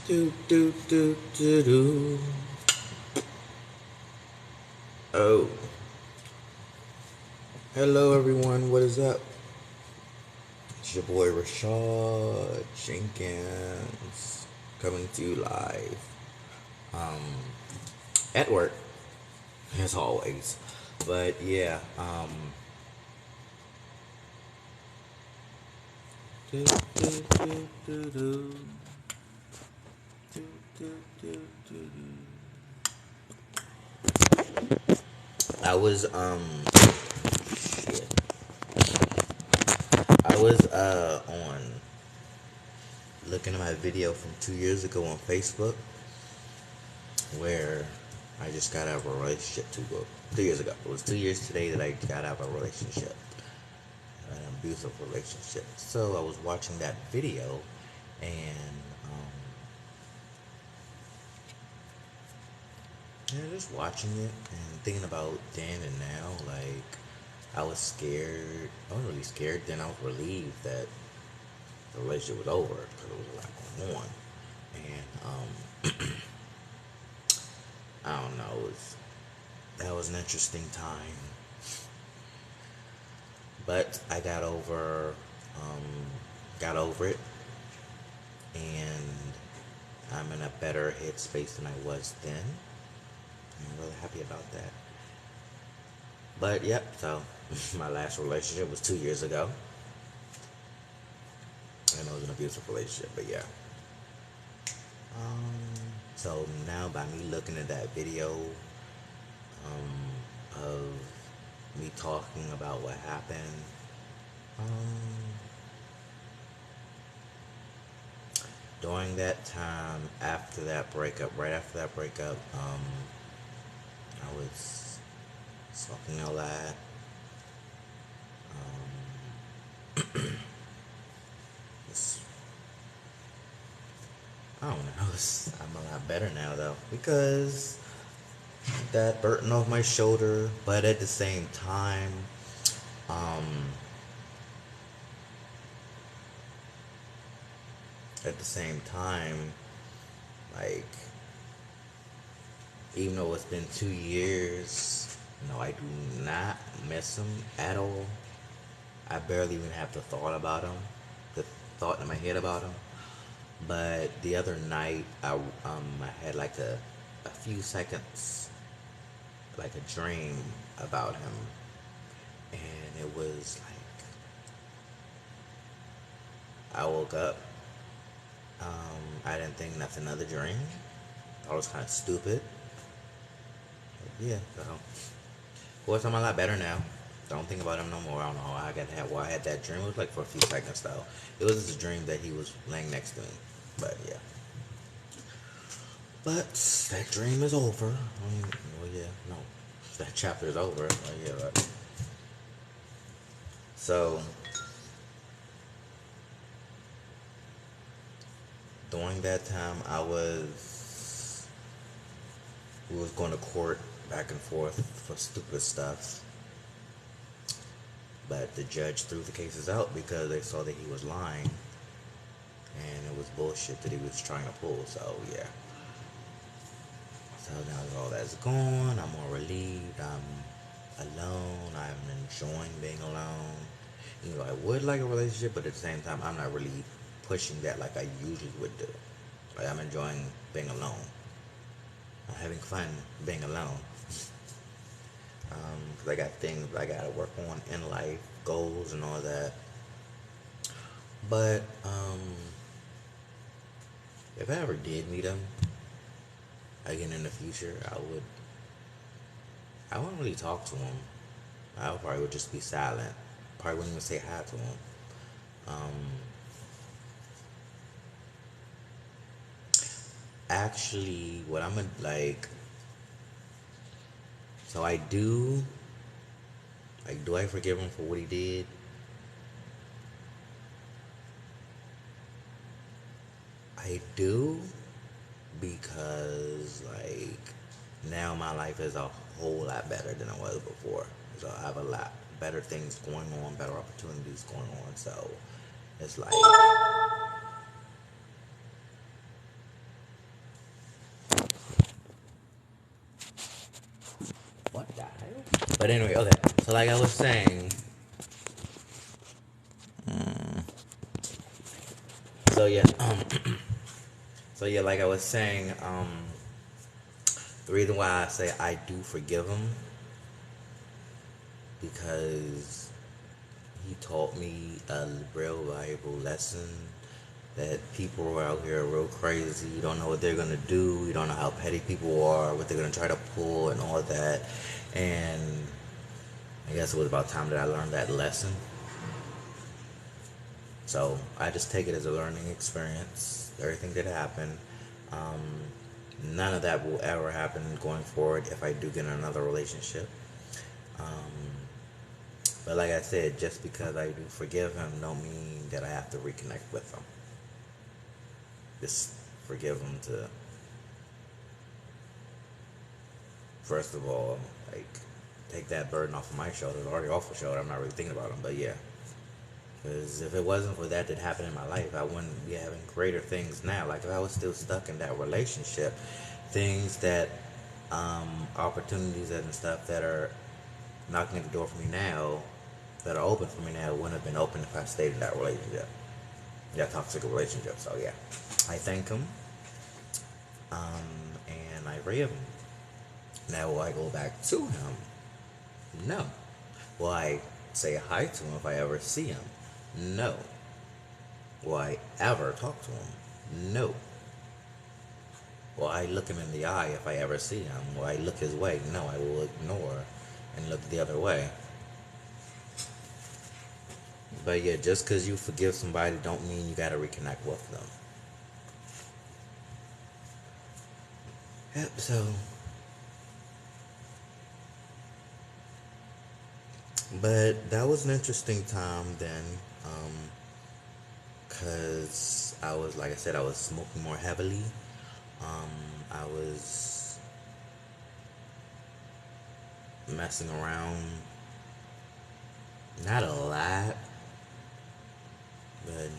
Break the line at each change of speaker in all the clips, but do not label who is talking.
Do do do do do. Oh, hello everyone. What is up? It's your boy Rashad Jenkins coming to you live. Um, at work as always. But yeah. Do do do do do. Do do do do do. I was shit. I was on looking at my video from 2 years ago on Facebook where I just got out of a relationship 2 years ago. It was 2 years today that I got out of a relationship, an abusive relationship. So I was watching that video and just watching it and thinking about then and now. Like I was scared. I was really scared. Then I was relieved that the relationship was over because there was a lot going on. And I don't know. That was an interesting time. But I got over it, and I'm in a better headspace than I was then. I'm really happy about that. But yep, so my last relationship was 2 years ago, and it was an abusive relationship. But yeah, so now by me looking at that video of me talking about what happened, um, during that time after that breakup, right after that breakup, I was smoking a lot. It's, I don't know. I'm a lot better now though because that burden off my shoulder. But um, at the same time, like even though it's been 2 years, no, I do not miss him at all. I barely even have the thought about him, the thought in my head about him. But the other night, I had like a few seconds, like a dream about him, and it was like I woke up. I didn't think nothing of the dream. I was kind of stupid. But yeah, so of course I'm a lot better now. Don't think about him no more. I don't know how I got that. Why I had that dream. It was like for a few seconds though. It was just a dream that he was laying next to me. But yeah. But that dream is over. Well, yeah, no, that chapter is over. Yeah, right. So during that time, we was going to court back and forth for stupid stuff, but the judge threw the cases out because they saw that he was lying, and it was bullshit that he was trying to pull. So yeah. So now that all that's gone, I'm more relieved. I'm alone. I'm enjoying being alone. You know, I would like a relationship, but at the same time, I'm not really pushing that like I usually would do. Like I'm enjoying being alone. I'm having fun being alone. Because I got things I gotta work on in life, goals and all that. But if I ever did meet him again in the future, I wouldn't really talk to him. I probably would just be silent. Probably wouldn't even say hi to him. Um, Actually, what I'm gonna like, so I do, like, do I forgive him for what he did? I do, because, like, now my life is a whole lot better than it was before. So I have a lot better things going on, better opportunities going on. So it's like, But anyway, okay. So like I was saying, so yeah, so yeah, like I was saying, the reason why I say I do forgive him because he taught me a real valuable lesson that people out here are real crazy. You don't know what they're gonna do. You don't know how petty people are, what they're gonna try to pull, and all that. And I guess it was about time that I learned that lesson. So I just take it as a learning experience. Everything that happened. Um, None of that will ever happen going forward if I do get in another relationship. But like I said, just because I do forgive him, don't mean that I have to reconnect with him. Just forgive him to, first of all, like, take that burden off of my shoulder. It's already off my shoulder. I'm not really thinking about him, but yeah. Because if it wasn't for that happened in my life, I wouldn't be having greater things now. Like if I was still stuck in that relationship, things that, opportunities and stuff that are knocking at the door for me now, that are open for me now, wouldn't have been open if I stayed in that relationship, that toxic relationship. So yeah, I thank him, and I forgive him. Now will I go back to him? No. Will I say hi to him if I ever see him? No. Will I ever talk to him? No. Will I look him in the eye if I ever see him? Will I look his way? No, I will ignore and look the other way. But yeah, just because you forgive somebody don't mean you gotta reconnect with them. Yep, so. But that was an interesting time then. Because I was, like I said, I was smoking more heavily. I was messing around, not a lot, but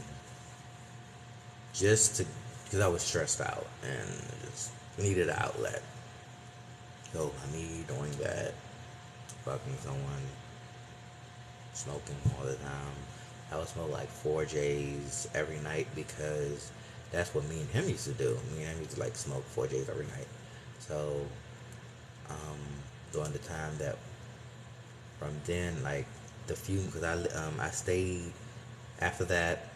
just to, because I was stressed out and just needed an outlet. So me doing that, fucking someone, smoking all the time. I would smoke like 4Js every night because that's what me and him used to do. Me and him used to like smoke 4Js every night. So um, during the time that from then, like the few, because I stayed after that,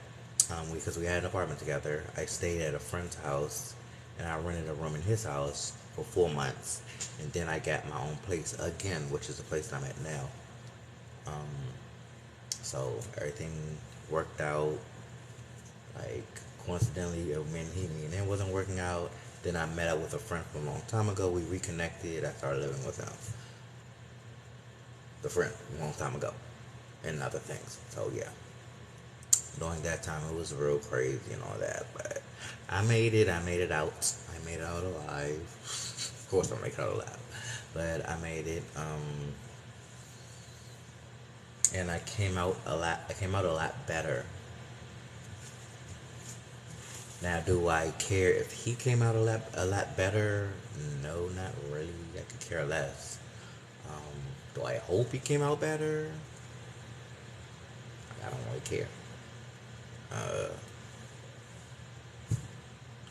because we had an apartment together. I stayed at a friend's house, and I rented a room in his house for 4 months, and then I got my own place again, which is the place I'm at now. So everything worked out. Like coincidentally, me and him wasn't working out. Then I met up with a friend from a long time ago. We reconnected. I started living with him, the friend, a long time ago, and other things. So yeah, during that time it was real crazy and all that. But I made it. I made it out. I made it out alive. Of course, I make it out alive. But I made it. And I came out a lot. I came out a lot better. Now, do I care if he came out a lot better? No, not really. I could care less. Do I hope he came out better? I don't really care. Uh,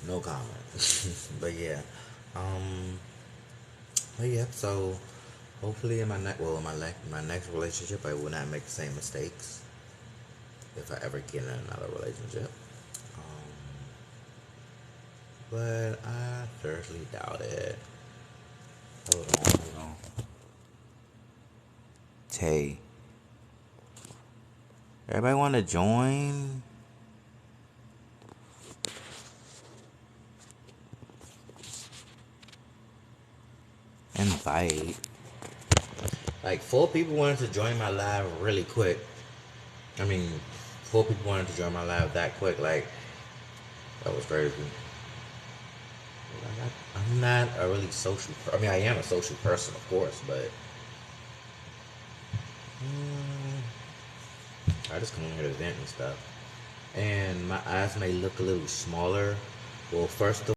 no comment. But yeah, um, but yeah. So hopefully, in my my next relationship, I will not make the same mistakes if I ever get in another relationship. Um, but I seriously doubt it. Hold on. Tay, everybody want to join? Invite. Like 4 people wanted to join my live really quick. I mean, 4 people wanted to join my live that quick. Like that was crazy. I'm not a really social. I mean, I am a social person, of course, but I just come in here to vent and stuff. And my eyes may look a little smaller. Well, first of